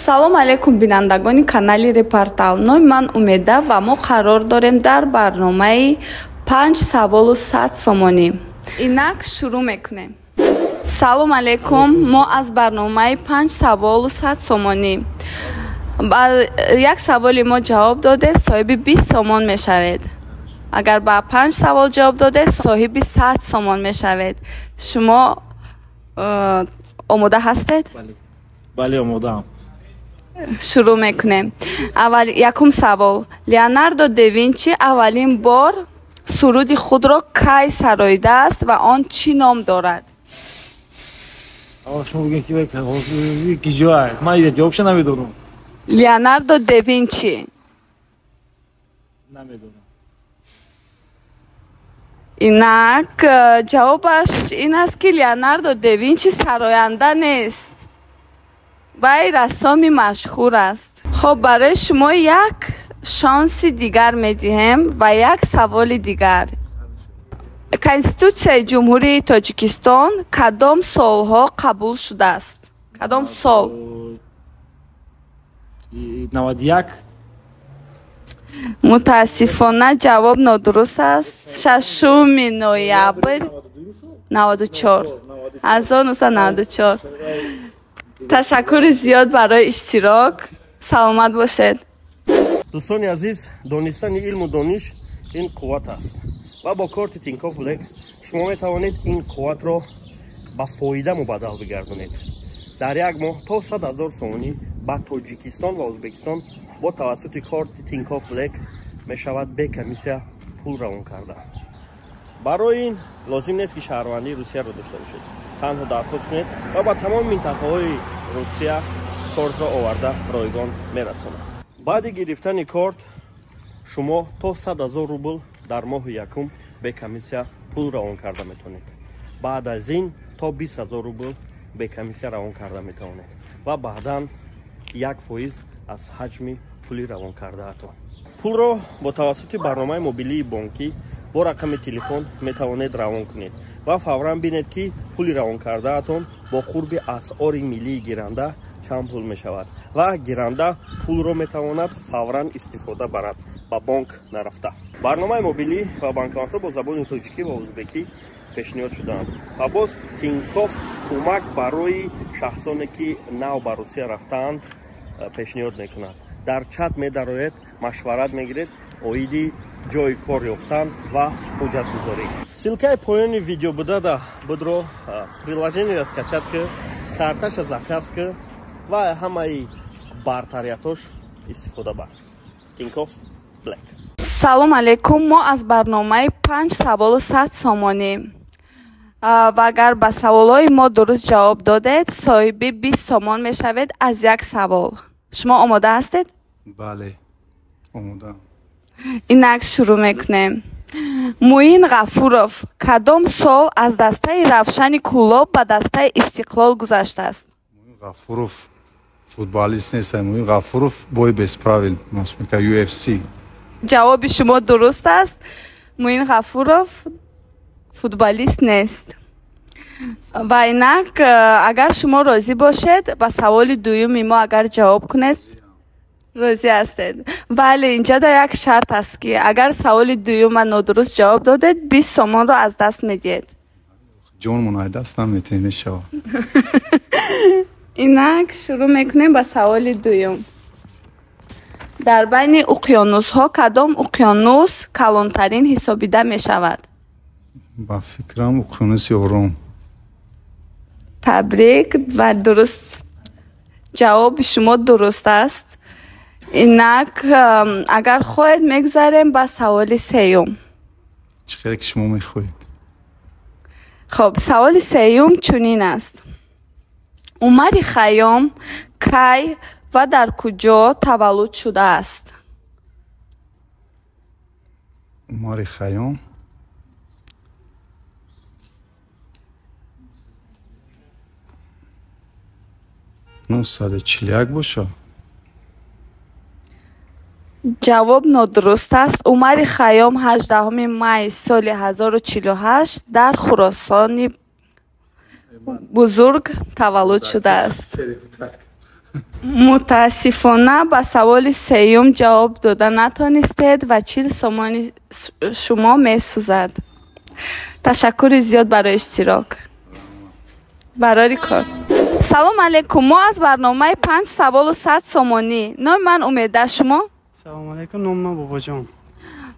салом алейкум бинандагони канали Репортал. Номи ман Умеда ва мо қарор дорем дар барномаи 5 саволу 100 сомонӣ. Инак шурӯъ мекунем. Салом алейкум, мо аз барномаи 5 саволу 100 сомонӣ. Ба як саволи мо ҷавоб доде соҳиби 20 сомон мешавед. Агар ба 5 савол ҷавоб доде соҳиби 100 сомон мешавед. Шумо омода ҳастед? бале омодаам. шурӯъ мекунем. Якум савол. Леонардо да Винчи аввалин бор суруди худро кай сароидааст ва он чӣ ном дорад? шумо бигем ки ҷоай. Ман ҷавобшо намедонам. Леонардо да Винчи. Намедонам. инак ҷавобаш ин аст ки Леонардо да Винчи сароянда нест. вай рассоми машҳур аст. хоб барои шумо як шонси дигар медиҳем ва як саволи дигар. Конститутсияи ҷумҳурии Тоҷикистон кадом солҳо қабул шудааст? Кадом сол? 91. мутаассифона ҷавоб нодуруст аст. 6 ноябр 94 1994. ташаккури зиёд барои иштирок. саломат бошед. дӯстони азиз, донистани илму дониш ин қувват аст ва бо корти Тинькофф Блек шумо метавонед ин қувватро ба фоида мубаддал бигардонед. дар як моҳ то 100,000 сомонӣ ба Тоҷикистон ва Ӯзбекистон бо тавассути корти Тинькофф Блек мешавад бе комиссия пул равон карда. барои ин лозим нест ки шаҳрвандии Русияро дошта бошед. танҳо дархост кунед ва ба тамоми минтақаҳои Русия кортро оварда ройгон мерасонад. баъди гирифтани корт шумо то 100,000 рубл дар моҳи якум бе комиссия пул равон карда метавонед. баъд аз ин то 20,000 рубл бе комиссия равон карда метавонед ва баъдан 1% аз ҳаҷми пули равон кардаатон. пулро бо тавассути барномаи мобилии бонкӣ бо рақами телефон метавонед равон кунед ва фавран бинед ки пули равон кардаатон бо қурби асъори миллии гиранда чанд пул мешавад ва гиранда пулро метавонад фавран истифода барад ба бонк нарафта. барномаи мобилӣ ва банкоматҳо бо забони тоҷикӣ ва ӯзбекӣ пешниҳод шудаанд ва боз Тинькофф кӯмак барои шахсоне ки нав ба Русия рафтаанд пешниҳод мекунад. дар чат медароед, машварат мегиред оиди ҷои кор ёфтан ва ҳуҷҷатгузорӣ. силкаи поёни видео будада будро приложение раскачат ки карташа заказ ки ва ҳамаи бартариятош истифода бар. Тинькофф Блек. салом алейкум, мо аз барномаи 5 саволу 100 сомонӣ. ва агар ба саволҳои мо дуруст ҷавоб додед соҳиби 20 сомон мешавед аз як савол. шумо омода ҳастед? бале, омодаам. инак шурӯъ мекунем. Муин Ғафуров кадом сол аз дастаи Равшани Кӯлоб ба дастаи Истиқлол гузаштааст? Муин Ғафуров футболист нест. Муин Ғафуров бой без правил машмека UFC. ҷавоби шумо дуруст аст. Муин Ғафуров футболист нест. ва инак агар шумо розӣ бошед ба саволи дуюми мо агар ҷавоб кунед. розӣ ҳастед? бале, инҷа да як шарт аст ки агар саволи дуюма нодуруст ҷавоб додед 20 сомонро аз даст медиҳед. ҷонмон ай даст наметем мешава. инак шурӯъ мекунем ба саволи дуюм. дар байни уқёнусҳо кадом уқёнус калонтарин ҳисобида мешавад? ба фикрам уқёнуси Ором. табрик ва дуруст. ҷавоби шумо дуруст аст. инак агар хоҳед мегузарем ба саволи сеюм. чӣ хеле ки шумо мехоҳед. хоб, саволи сеюм чунин аст. Умари Хайём кай ва дар куҷо таваллуд шудааст? Умари Хайём 941 боша. ҷавоб нодуруст аст. Умари Хайём 18 май соли 1048 дар Хуросони бузург таваллуд шудааст. متاسفانه به سوال سیوم جواب دادن نتونستید و 40 سومانی شما میسوزد. تشکر زیاد برای اشتراک. برای کار. سلام علیکم. ما از برنامه 5 سوال و 100 سومانی. نام من امیده. شما؟ سلام علیکم. نام من بابا جان.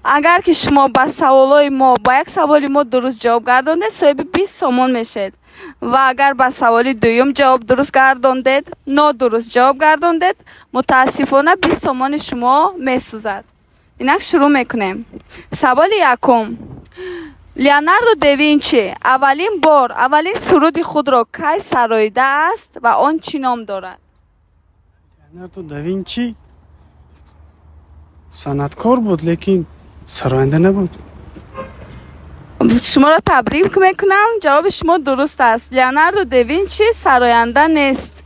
اگر که شما با سوالای ما با یک سوال ما درست جواب گرداندید صاحب 20 سومن میشید و اگر با سوال دوم جواب درست گرداندید نادرست جواب گرداندید متاسفانه 20 سومن شما میسوزد. اینک شروع میکنیم. سوال یکم. لیوناردو دوینچی اولین سرود خود را کی سراییده است و آن چی نام دارد؟ لیوناردو دوینچی صنعتکار بود لیکن سراینده نبود. شما را تبریک میکنم. جواب شما درست است. لیوناردو دوینچی سراینده نیست.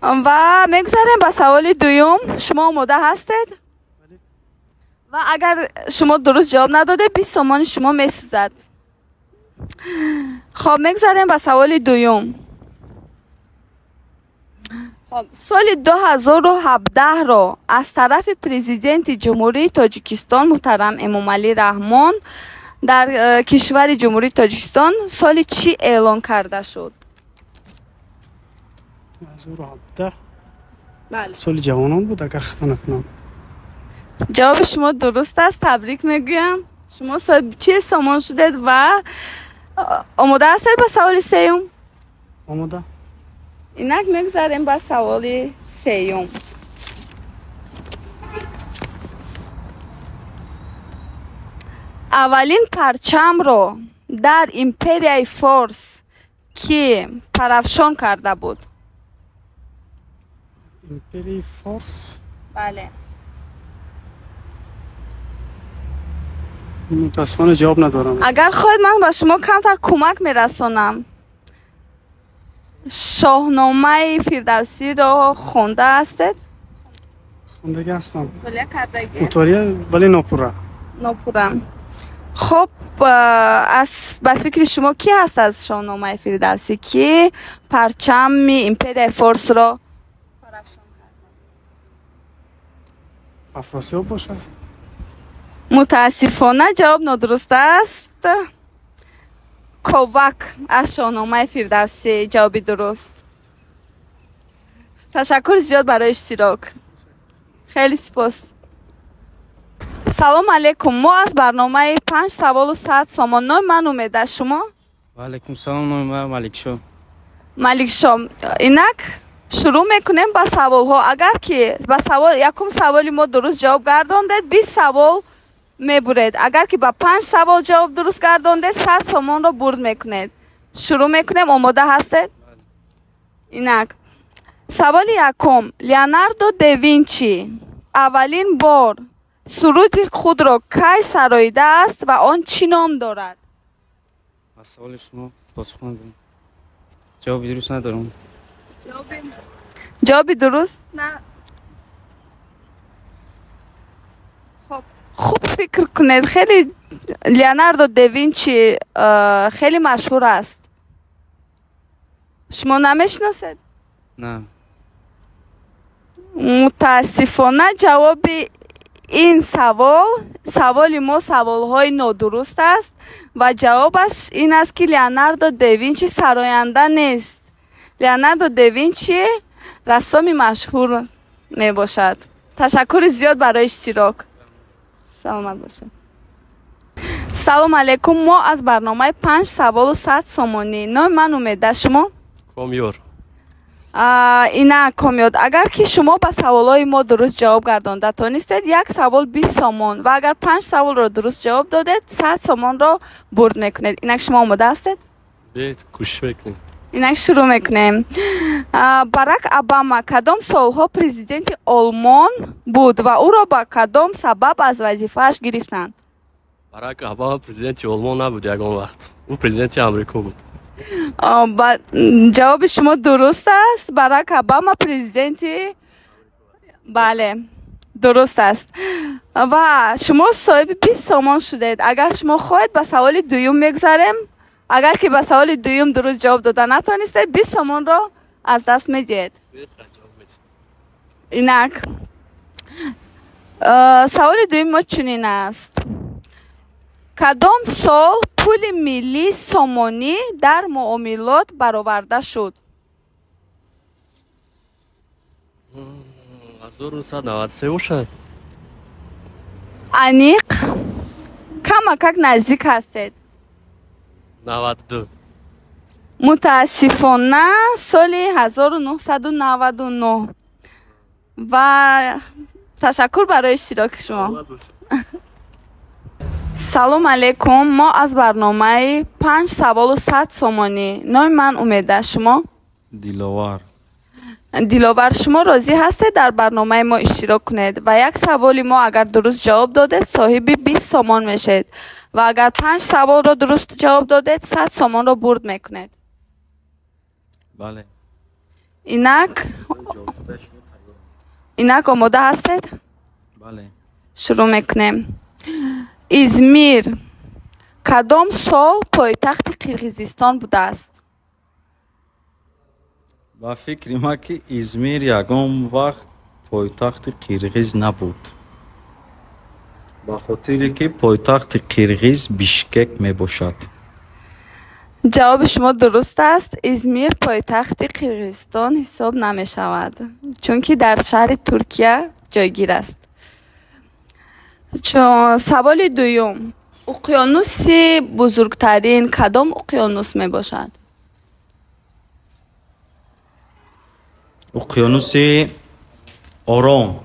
و میگذاریم به سوال دوم. شما آماده هستید؟ و اگر شما درست جواب نداده 20 تومان شما میسوزد. خب میگذاریم به سوال دوم. خب سال 2017 را از طرف پرزیدنت جمهوری تاجیکستان محترم امامعلی رحمان در کشور جمهوری تاجیکستان سال چی اعلان کرده شد؟ 2017 بله. سال جوانان بود اگر خطا نکنم. جواب شما درست است. تبریک میگویم. شما صاحب 40 سومن شدید و آماده هستید به سوال سیوم؟ آماده. اینک میگذاریم به سوال سیوم. اولین پرچم رو در امپریای فارس که پرافشان کرده بود؟ امپریای فارس؟ بله. متاسفانه جواب ندارم. اگر خواهید من به شما کمتر کمک میرسانم. شاهنامه فردوسی را خونده هستید؟ خوندگی هستم. مطالعه کردگی؟ مطالعه ولی ناپوره. خب از به فکر شما کی هست از شاهنامه فردوسی که پرچم امپریای فارس را پرافشان کرد؟ افراسیاب باشه. متاسفانه جواب نادرست است. کوواک از شاهنامه فردوسی جواب درست. تشکر زیاد برای اشتراک. خیلی سپاس. سلام علیکم. ما از برنامه 5 سوال و 100 سومن. نام من امیده. شما؟ و علیکم سلام. نام من ملک شام. اینک شروع میکنیم با سوال ها. اگر که با سوال یکم سوالی ما درست جواب گرداندید 20 سوال میبرید. اگر که با 5 سوال جواب درست گرداندید 100 سومن رو برد میکنید. شروع میکنیم. آماده هستید؟ اینک سوال یکم. لیوناردو دوینچی اولین بار سرود خود را کی سراییده است و آن چی نام دارد؟ از سوال شما پاسخ ندارم. جوابی درست ندارم. جوابی درست نه. خب خوب فکر کنید. خیلی لیوناردو دوینچی خیلی مشهور است. شما نمیشناسید؟ نه. متاسفانه جواب این سوال ما سوال های نادرست است و جوابش این است که لیوناردو دوینچی سراینده نیست. لیوناردو دوینچی رسام مشهور می باشد. تشکر زیاد برای اشتراک. سلامت باشید. سلام علیکم. ما از برنامه 5 سوال و 100 سومانی. نام من امیده. شما؟ کامیار. اینه کامیاد. اگر که شما به سوالای ما درست جواب گردانده تانستید یک سوال 20 سومن و اگر 5 سوال را درست جواب دادید 100 سومن را برد میکنید. اینک شما آماده هستید؟ بیت کوشش میکنیم. اینک شروع میکنیم. باراک اوباما کدام سالها پرزیدنت آلمان بود و او را با کدام سبب از وظیفه‌اش گرفتند؟ باراک اوباما پرزیدنت آلمان نبود یگان وقت. او پرزیدنت آمریکا بود. جواب شما درست است. باراک اوباما پرزیدنت بله درست است و شما صاحب 20 تومان شدید. اگر شما خواهید به سوال دوم میگذاریم. اگر که به سوال دوم درست جواب دادن نتونستید 20 تومان را از دست میدید. اینک سوال دوم ما چنین است: کدام سال پول ملی سومانی در معاملات برآورده شد؟ 1993 باشد. انیق کمک نزدیک هستید. 92. متاسفانه سال 1999. و تشکر برای اشتراک شما. سلام علیکم. ما از برنامه 5 سوال و 100 سومانی. نام من امیده. شما؟ دیلوار. شما راضی هستید در برنامه ما اشتراک کنید و یک سوال ما اگر درست جواب دادید صاحب 20 سومان میشید و اگر 5 سوال را درست جواب دادید 100 سومان را برد میکنید. بله. اینک آماده هستید؟ بله. شروع میکنیم. ازمیر کدام سال پایتخت قرقیزستان بوده است؟ با فکر ما که ازمیر یگام وقت پایتخت قرقیز نبود، با خاطری که پایتخت قرقیز بیشکک می باشد. جواب شما درست است. ازمیر پایتخت قرقیزستان حساب نمی شود چون که در شهر ترکیه جایگیر است. سوال دوم: اقیانوس بزرگترین کدام اقیانوس می باشد؟ اقیانوس آرام.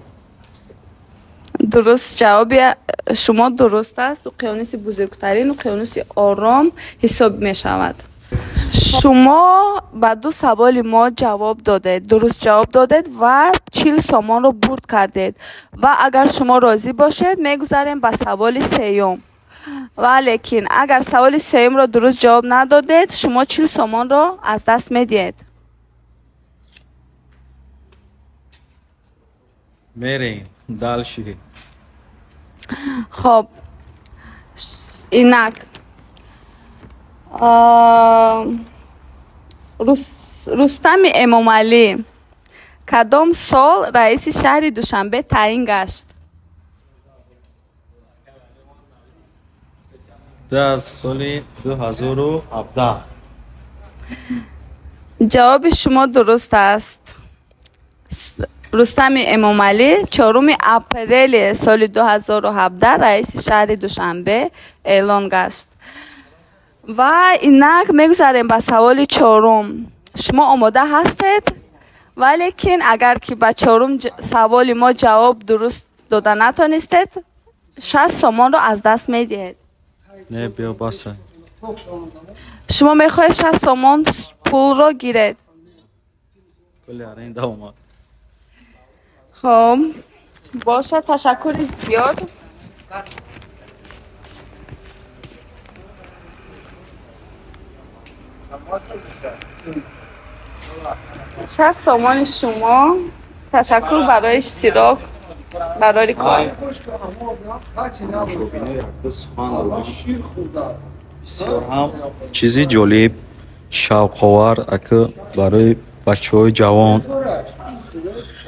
درست. جواب شما درست است. اقیانوس بزرگترین اقیانوس آرام حساب می شود. شما با 2 سوال ما جواب دادید، درست جواب دادید و 40 سومان رو برد کردید و اگر شما راضی باشید میگذاریم به سوال سوم. ولیکن اگر سوال سوم را درست جواب ندادید شما 40 سومان را از دست میدید. میریم دال شوی. خب اینک رستم امامعلی کدام سال رئیس شهر دوشنبه تعیین گشت؟ در سال 2017. جواب شما درست است. رستم امامعلی 4 اپریل سال 2017 رئیس شهر دوشنبه اعلان گشت. و اینک میگذاریم به سوال 4. شما آماده هستید؟ ولیکن اگر که به 4 سوال ما جواب درست داده نتونستید 60 سومان رو از دست میدهید. نه بیا باسه. شما میخواهید 60 سومان پول رو گیرید. کلی آرنده اومد. خب باشه، تشکر زیاد. چه سامان شما. تشکر برای اشتراک برای کار. بسیار هم چیزی جالب شوق‌آور اگه برای بچه‌های جوان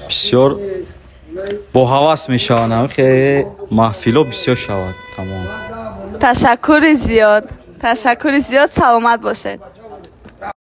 بسیار با هوس میشوند که محفل‌ها بسیار شود. تمام. تشکر زیاد. سلامت باشید.